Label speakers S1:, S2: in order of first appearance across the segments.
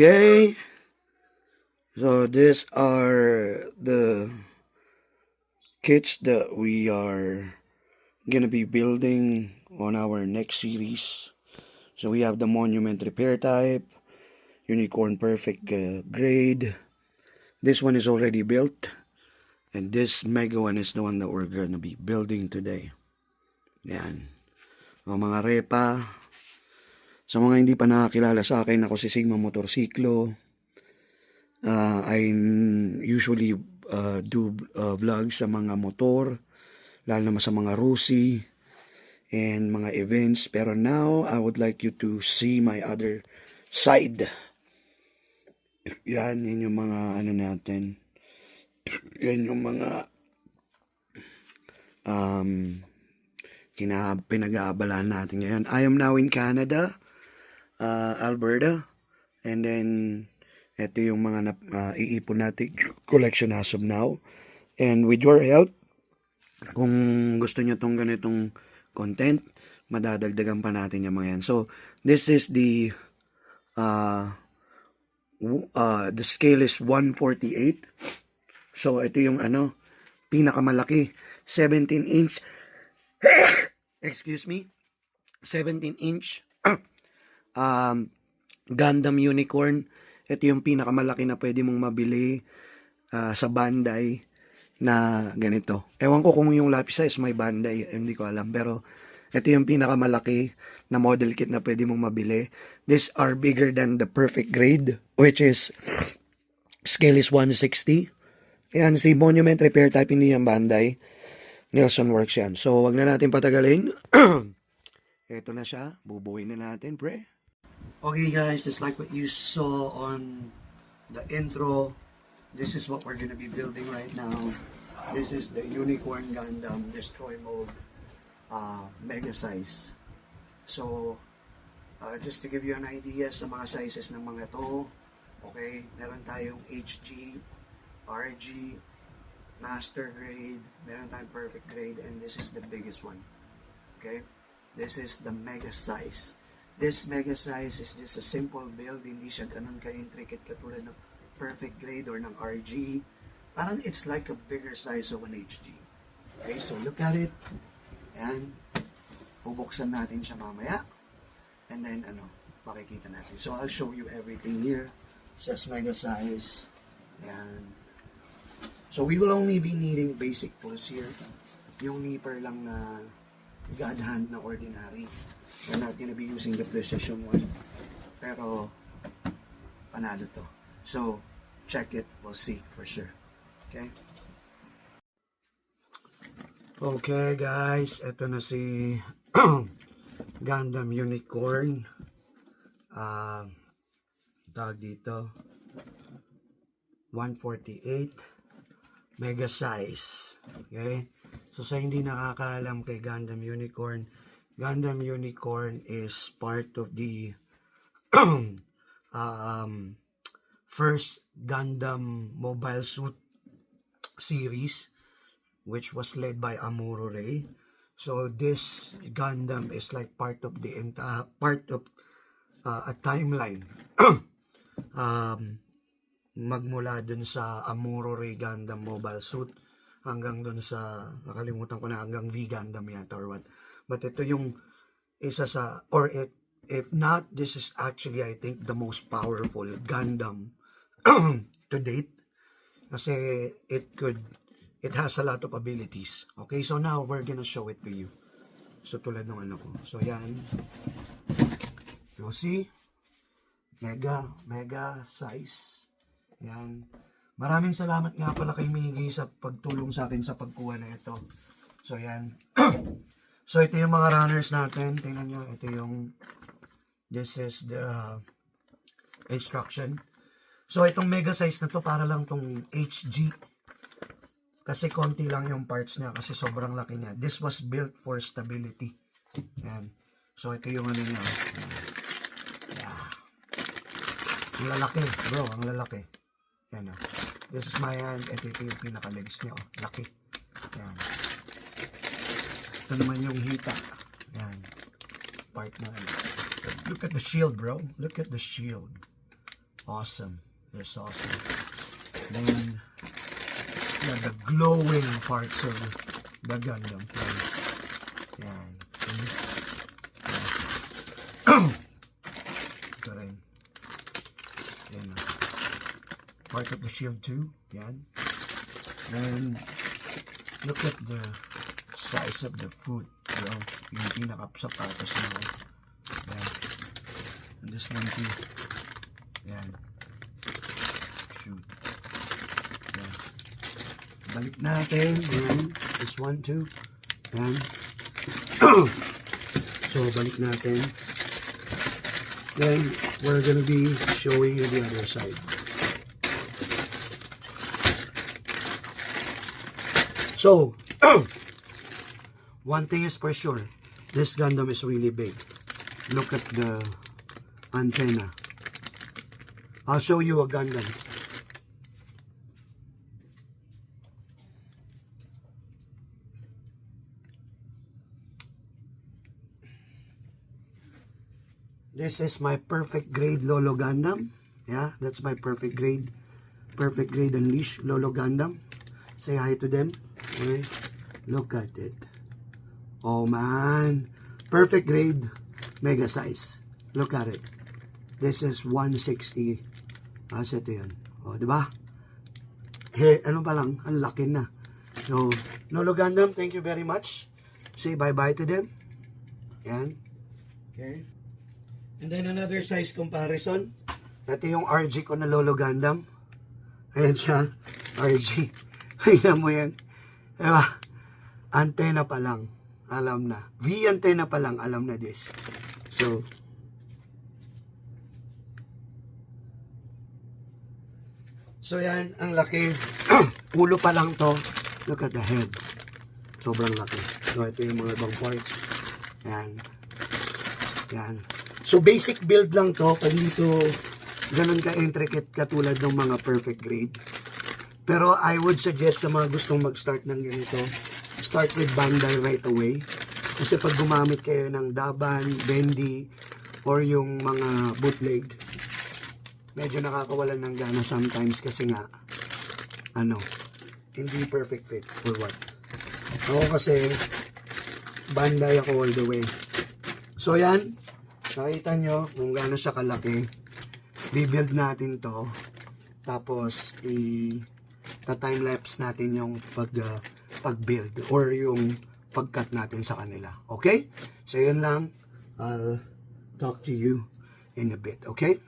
S1: Okay, so these are the kits that we are gonna be building on our next series. So we have the Monument Repair Type, Unicorn Perfect Grade. This one is already built, and this mega one is the one that we're gonna be building today. Yan. O mga repa, sa mga hindi pa nakakilala sa akin, ako si Sigma Motorsiklo. I usually do vlogs sa mga motor, lalo naman sa mga Rusi and mga events. Pero now, I would like you to see my other side. Yan yung mga ano natin. Yan yung mga pinag-aabalaan natin ngayon. I am now in Canada, Alberta. And then, ito yung mga iipon natin collection as of now. And with your help, kung gusto nyo tong ganitong content, madadagdagan pa natin yung mga yan. So, this is the scale is 148. So, ito yung pinakamalaki. 17 inch. Excuse me. 17 inch. Gundam Unicorn. Ito yung pinakamalaki na pwede mong mabili sa Bandai na ganito. Ewan ko kung yung lapis size may Bandai, hindi ko alam. Pero ito yung pinakamalaki na model kit na pwede mong mabili. These are bigger than the perfect grade, which is scale is 160. Ayan, si Monument Repair Type, hindi yan Bandai. Nelson Works yan. So, wag na natin patagalin. Ito na siya. Bubuhin na natin, pre. Okay guys, just like what you saw on the intro, this is what we're gonna be building right now. This is the Unicorn Gundam Destroy Mode mega size. So, just to give you an idea sa mga sizes ng mga to, okay, meron tayong HG, RG, Master Grade, meron tayong Perfect Grade, and this is the biggest one. Okay, this is the mega size. This mega size is just a simple build, hindi siya ganun ka-intricate katulad ng Perfect Grade or ng RG. Parang it's like a bigger size of an HG. Okay, so look at it. Ayan. Bubuksan natin siya mamaya. And then, makikita natin. So, I'll show you everything here. Says mega size. Ayan. So, we will only be needing basic tools here. Yung nipper lang na God hand na ordinary. We're not gonna be using the precision one. Pero, panalo to. So, check it. We'll see for sure. Okay? Okay, guys. Ito na si Gundam Unicorn. Tawag dito. 148. Mega size. Okay? So, sa hindi nakakaalam kay Gundam Unicorn is part of the first Gundam Mobile Suit series, which was led by Amuro Ray. So this Gundam is like part of the a timeline magmula dun sa Amuro Ray Gundam Mobile Suit hanggang dun sa, nakalimutan ko na, hanggang V Gundam yata or what. But ito yung isa sa, or if not, this is actually, I think, the most powerful Gundam to date. Kasi it has a lot of abilities. Okay, so now we're gonna show it to you. So tulad ng ko. So yan. You see? Mega size. Yan. Maraming salamat nga pala kay Miggy sa pagtulong sa akin sa pagkuha na ito. So yan. So, ito yung mga runners natin. Tingnan nyo, ito yung, this is the instruction. So, itong mega size na to para lang tong HG. Kasi konti lang yung parts niya kasi sobrang laki niya. This was built for stability. Yan. So, ito yung niya. Yeah. Ang lalaki, bro. Ang lalaki. Yan o. This is my hand. Ito yung pinaka-legs niya. Laki. Yan. Ito naman yung hita. Yan. Part na. Look at the shield, bro. Look at the shield. Awesome. It's awesome. Then, yeah, the glowing parts of the Gundam. Yan. Ito rin. Yan. Part of the shield too. Yan. And look at the size of the foot. Yung pinaka-sapatos na. Yan. And this one too. Yan. Shoot. Yan. Balik natin. Yan. This one too. Yan. So, balik natin. Then, we're gonna be showing you the other side. So, one thing is for sure, this Gundam is really big. Look at the antenna. I'll show you a Gundam. This is my perfect grade Lolo Gundam. Yeah, that's my perfect grade. Perfect grade Unleashed Lolo Gundam. Say hi to them. Okay. Look at it. Oh man. Perfect grade. Mega size. Look at it. This is 160. Ito yun. O, diba? Ano pa lang? Ang laki na. So, Lolo Gundam, thank you very much. Say bye-bye to them. Yan. Okay. And then another size comparison. Ito yung RG ko na Lolo Gundam. Ayan siya. RG. Tingnan mo yan. Diba? Antenna pa lang. Alam na. V antenna pa lang. Alam na this. So yan. Ang laki. Ulo pa lang to. Look at the head. Sobrang laki. So ito yung mga ibang parts. Yan. Yan. So basic build lang to. Hindi to ganun ka-intricate katulad ng mga perfect grade. Pero I would suggest sa mga gustong mag-start ng ganito, start with Bandai right away. Kasi pag gumamit kayo ng Daban, Bendy, or yung mga bootleg, medyo nakakawalan ng gana sometimes kasi nga, hindi perfect fit or what. Ako kasi, Bandai ako all the way. So yan, nakita nyo kung gaano siya kalaki. Bibuild natin to. Tapos, time-lapse natin yung pag-build or yung pag-cut natin sa kanila. Okay? So, yun lang. I'll talk to you in a bit. Okay?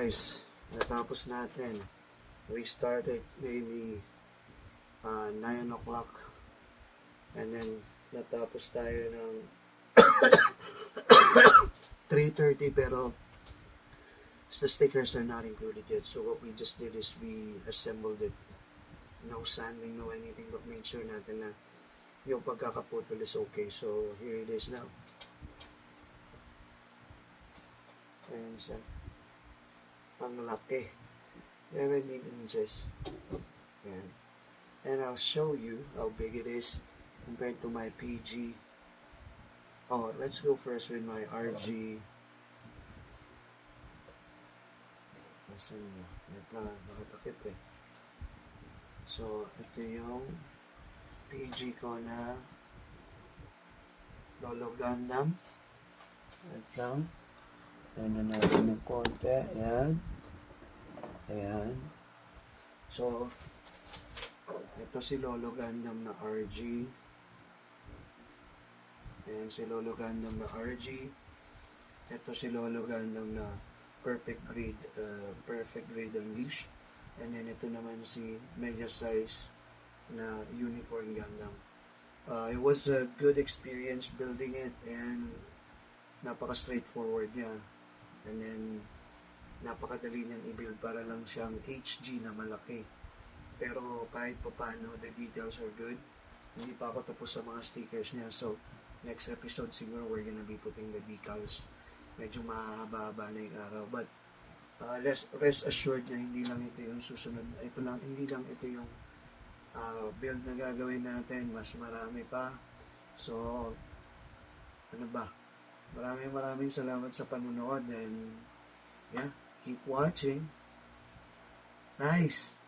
S1: guys, natapos natin. We started maybe 9 o'clock and then natapos tayo ng 3:30, pero the stickers are not included yet. So what we just did is we assembled it. No sanding, no anything, but made sure natin na yung pagkakaputol is okay. So here it is now. Ayan siya. Ang laki. 17 inches. Ayan. And I'll show you how big it is compared to my PG. Oh, let's go first with my RG. Asan na? Wait lang, nakatakip eh. So, ito yung PG ko na Lolo Gundam. Wait lang. Ayan na natin ng konti. Ayan. Ayan. So, ito si Lolo Gundam na RG. Ayan si Lolo Gundam na RG. Ito si Lolo Gundam na perfect grade Unleashed. And then ito naman si mega size na Unicorn Gundam. It was a good experience building it, and napaka straightforward niya. And then napakadali niyang i-build para lang siyang HG na malaki. Pero kahit pa paano, the details are good. Hindi pa ako tapos sa mga stickers niya. So next episode siguro we're gonna be putting the decals. Medyo mahaba-haba na yung araw. But rest assured na hindi lang ito yung susunod. Hindi lang ito yung build na gagawin natin. Mas marami pa. So, ano ba? Maraming salamat sa panunood. And yeah, keep watching. Nice!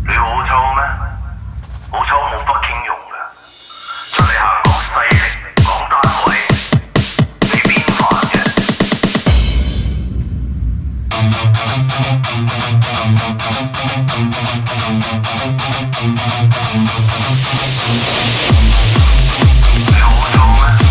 S2: 你好抽咩？好抽冇北京用㗎，出嚟行講勢力，講單位，你邊煩嘅？你好抽咩？